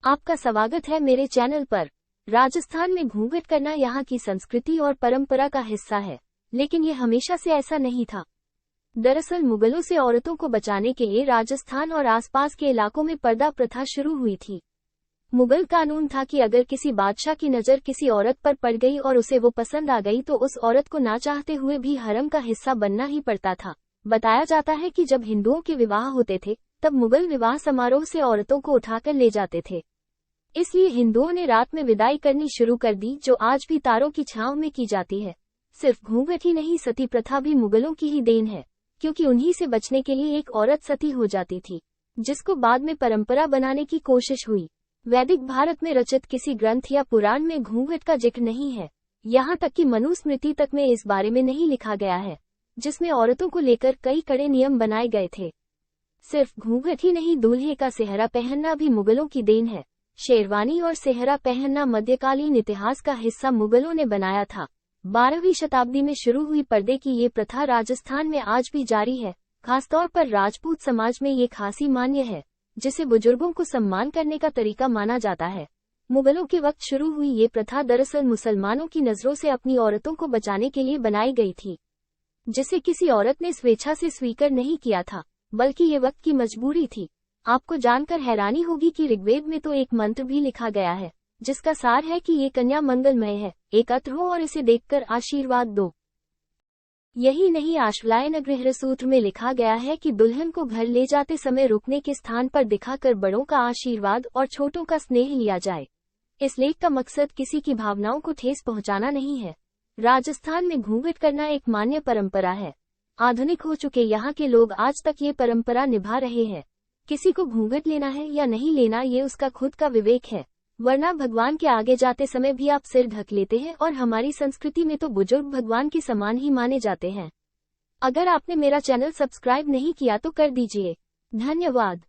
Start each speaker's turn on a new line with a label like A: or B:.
A: आपका स्वागत है मेरे चैनल पर। राजस्थान में घूंघट करना यहाँ की संस्कृति और परंपरा का हिस्सा है, लेकिन ये हमेशा से ऐसा नहीं था। दरअसल मुगलों से औरतों को बचाने के लिए राजस्थान और आसपास के इलाकों में पर्दा प्रथा शुरू हुई थी। मुगल कानून था कि अगर किसी बादशाह की नज़र किसी औरत पर पड़ गई और उसे वो पसंद आ गई तो उस औरत को ना चाहते हुए भी हरम का हिस्सा बनना ही पड़ता था। बताया जाता है कि जब हिंदुओं के विवाह होते थे तब मुगल विवाह समारोह से औरतों को उठाकर ले जाते थे। इसलिए हिंदुओं ने रात में विदाई करनी शुरू कर दी, जो आज भी तारों की छांव में की जाती है। सिर्फ घूंघट ही नहीं, सती प्रथा भी मुगलों की ही देन है, क्योंकि उन्हीं से बचने के लिए एक औरत सती हो जाती थी, जिसको बाद में परंपरा बनाने की कोशिश हुई। वैदिक भारत में रचित किसी ग्रंथ या पुराण में घूंघट का जिक्र नहीं है। यहाँ तक कि मनुस्मृति तक में इस बारे में नहीं लिखा गया है, जिसमें औरतों को लेकर कई कड़े नियम बनाए गए थे। सिर्फ घूंघट ही नहीं, दूल्हे का सेहरा पहनना भी मुगलों की देन है। शेरवानी और सेहरा पहनना मध्यकालीन इतिहास का हिस्सा मुगलों ने बनाया था। 12वीं शताब्दी में शुरू हुई पर्दे की ये प्रथा राजस्थान में आज भी जारी है। खासतौर पर राजपूत समाज में ये खासी मान्य है, जिसे बुजुर्गों को सम्मान करने का तरीका माना जाता है। मुगलों के वक्त शुरू हुई ये प्रथा दरअसल मुसलमानों की नजरों से अपनी औरतों को बचाने के लिए बनाई गई थी, जिसे किसी औरत ने स्वेच्छा से स्वीकार नहीं किया था, बल्कि ये वक्त की मजबूरी थी। आपको जानकर हैरानी होगी कि ऋग्वेद में तो एक मंत्र भी लिखा गया है, जिसका सार है कि ये कन्या मंगलमय है, एकत्र हो और इसे देखकर आशीर्वाद दो। यही नहीं, आश्वलायन गृह सूत्र में लिखा गया है कि दुल्हन को घर ले जाते समय रुकने के स्थान पर दिखाकर बड़ों का आशीर्वाद और छोटों का स्नेह लिया जाए। इस लेख का मकसद किसी की भावनाओं को ठेस पहुंचाना नहीं है। राजस्थान में घूंघट करना एक मान्य परंपरा है। आधुनिक हो चुके यहाँ के लोग आज तक ये परंपरा निभा रहे हैं। किसी को घूंघट लेना है या नहीं लेना, ये उसका खुद का विवेक है, वरना भगवान के आगे जाते समय भी आप सिर ढक लेते हैं, और हमारी संस्कृति में तो बुजुर्ग भगवान के समान ही माने जाते हैं। अगर आपने मेरा चैनल सब्सक्राइब नहीं किया तो कर दीजिए। धन्यवाद।